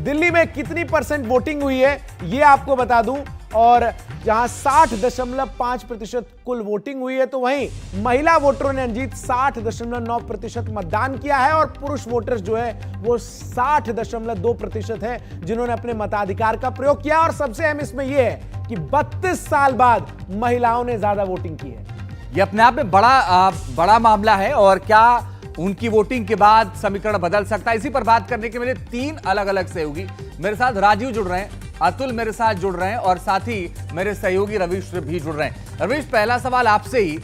दिल्ली में कितनी percent voting हुई है यह आपको बता दूं, और जहां 60.5% कुल वोटिंग हुई है, तो वहीं महिला वोटरों ने अंजीत 60.9% मतदान किया है, और पुरुष वोटर्स जो है वो 60.2% है जिन्होंने अपने मताधिकार का प्रयोग किया। और सबसे अहम इसमें यह है कि 32 साल बाद महिलाओं ने ज्यादा वोटिंग की है। यह अपने आप में बड़ा मामला है, और क्या उनकी वोटिंग के बाद समीकरण बदल सकता है? इसी पर बात करने के मेरे 3 अलग अलग सहयोगी मेरे साथ राजीव जुड़ रहे हैं, अतुल मेरे साथ जुड़ रहे हैं, और साथ ही मेरे सहयोगी रवीश भी जुड़ रहे हैं। रवीश, पहला सवाल आपसे ही,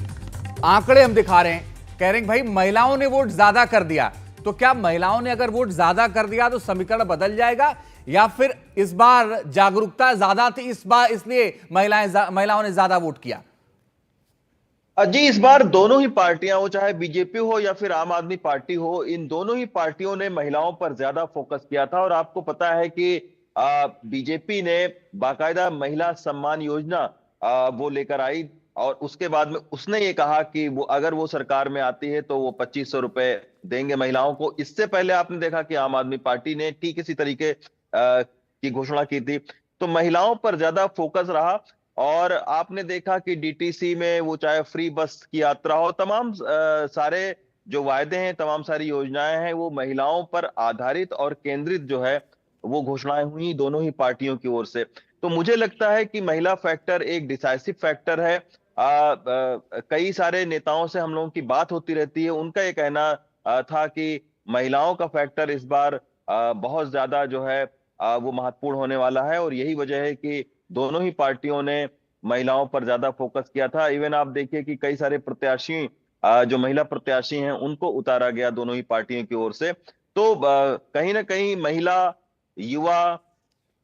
आंकड़े हम दिखा रहे हैं, कह रहे हैं भाई महिलाओं ने वोट ज्यादा कर दिया, तो क्या महिलाओं ने अगर वोट ज्यादा कर दिया तो समीकरण बदल जाएगा, या फिर इस बार जागरूकता ज्यादा थी इस बार इसलिए महिलाओं ने ज्यादा वोट किया? जी, इस बार दोनों ही पार्टियां हो, चाहे बीजेपी हो या फिर आम आदमी पार्टी हो, इन दोनों ही पार्टियों ने महिलाओं पर ज्यादा फोकस किया था। और आपको पता है कि बीजेपी ने बाकायदा महिला सम्मान योजना वो लेकर आई, और उसके बाद में उसने ये कहा कि वो अगर वो सरकार में आती है तो वो 2500 रुपए देंगे महिलाओं को। इससे पहले आपने देखा कि आम आदमी पार्टी ने ठीक इसी तरीके की घोषणा की थी। तो महिलाओं पर ज्यादा फोकस रहा, और आपने देखा कि डीटीसी में वो चाहे फ्री बस की यात्रा हो, तमाम सारे जो वायदे हैं, तमाम सारी योजनाएं हैं, वो महिलाओं पर आधारित और केंद्रित जो है वो घोषणाएं हुई दोनों ही पार्टियों की ओर से। तो मुझे लगता है कि महिला फैक्टर एक डिसाइसिव फैक्टर है। कई सारे नेताओं से हम लोगों की बात होती रहती है, उनका ये कहना था कि महिलाओं का फैक्टर इस बार बहुत ज्यादा जो है वो महत्वपूर्ण होने वाला है, और यही वजह है कि दोनों ही पार्टियों ने महिलाओं पर ज्यादा फोकस किया था। इवन आप देखिए कि कई सारे प्रत्याशी जो महिला प्रत्याशी हैं उनको उतारा गया दोनों ही पार्टियों की ओर से। तो कहीं ना कहीं महिला, युवा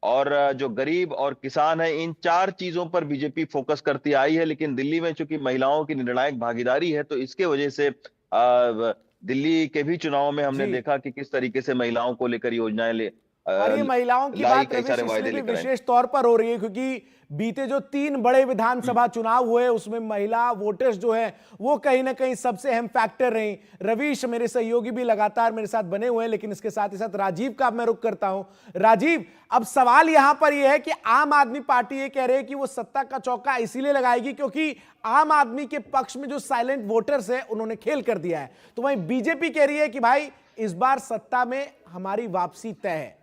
और जो गरीब और किसान है, इन 4 चीजों पर बीजेपी फोकस करती आई है। लेकिन दिल्ली में चूंकि महिलाओं की निर्णायक भागीदारी है, तो इसके वजह से दिल्ली के भी चुनाव में हमने जी, देखा कि किस तरीके से महिलाओं को लेकर योजनाएं और ये महिलाओं की लाई, बात कई रवीश सारे वायदे इसलिए भी लेकर आए। विशेष तौर पर हो रही है क्योंकि बीते जो 3 बड़े विधानसभा चुनाव हुए उसमें महिला वोटर्स जो है वो कहीं ना कहीं सबसे अहम फैक्टर रही। रवीश मेरे सहयोगी भी लगातार मेरे साथ बने हुए हैं, लेकिन इसके साथ ही साथ राजीव का मैं रुख करता हूं। राजीव, अब सवाल यहां पर यह है कि आम आदमी पार्टी ये कह रही है कि वो सत्ता का चौका इसीलिए लगाएगी क्योंकि आम आदमी के पक्ष में जो साइलेंट वोटर्स है उन्होंने खेल कर दिया है, तो वहीं बीजेपी कह रही है कि भाई इस बार सत्ता में हमारी वापसी तय है।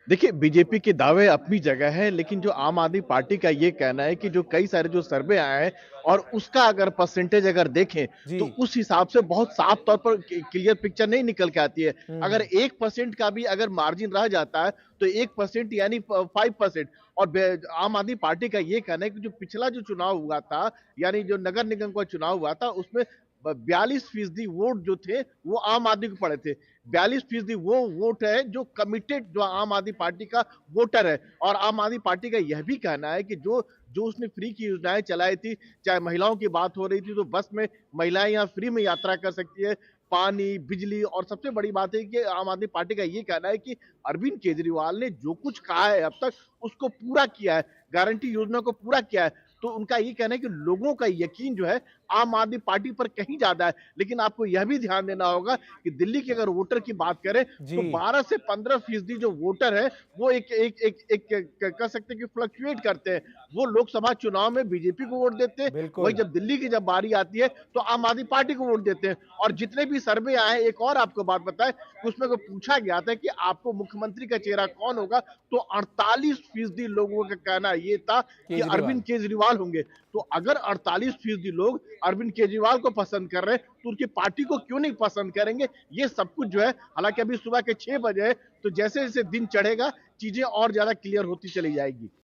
देखिए, बीजेपी के दावे अपनी जगह है, लेकिन जो आम आदमी पार्टी का ये कहना है कि जो कई सारे जो सर्वे आए हैं और उसका अगर परसेंटेज अगर देखें तो उस हिसाब से बहुत साफ तौर पर क्लियर पिक्चर नहीं निकल के आती है। अगर 1% का भी अगर मार्जिन रह जाता है तो 1% यानी 5%। और आम आदमी पार्टी का ये कहना है कि जो पिछला जो चुनाव हुआ था, यानी जो नगर निगम का चुनाव हुआ था, उसमें 42% वोट जो थे वो आम आदमी को पड़े थे। 42% वो वोट है जो कमिटेड जो आम आदमी पार्टी का वोटर है। और आम आदमी पार्टी का यह भी कहना है कि जो जो उसने फ्री की योजनाएं चलाई थी, चाहे महिलाओं की बात हो रही थी तो बस में महिलाएं यहाँ फ्री में यात्रा कर सकती है, पानी, बिजली, और सबसे बड़ी बात है कि आम आदमी पार्टी का ये कहना है कि अरविंद केजरीवाल ने जो कुछ कहा है अब तक उसको पूरा किया है, गारंटी योजना को पूरा किया है। तो उनका ये कहना है कि लोगों का यकीन जो है आम आदमी पार्टी पर कहीं ज्यादा है। लेकिन आपको यह भी ध्यान देना होगा कि दिल्ली के अगर वोटर की बात करें तो 12 से 15% जो वोटर है वो एक कह सकते हैं कि फ्लक्चुएट करते हैं। वो लोकसभा चुनाव में बीजेपी को वोट देते हैं, वही जब दिल्ली की जब बारी आती है तो आम आदमी पार्टी को वोट देते हैं। और जितने भी सर्वे आए, एक और आपको बात बताएं, उसमें को पूछा गया था कि आपको मुख्यमंत्री का चेहरा कौन होगा, तो 48% लोगों का कहना ये था कि अरविंद केजरीवाल होंगे। तो अगर 48% लोग अरविंद केजरीवाल को पसंद कर रहे हैं तो उनकी पार्टी को क्यों नहीं पसंद करेंगे? ये सब कुछ जो है, हालांकि अभी सुबह के 6 बजे है, तो जैसे जैसे दिन चढ़ेगा चीजें और ज्यादा क्लियर होती चली जाएगी।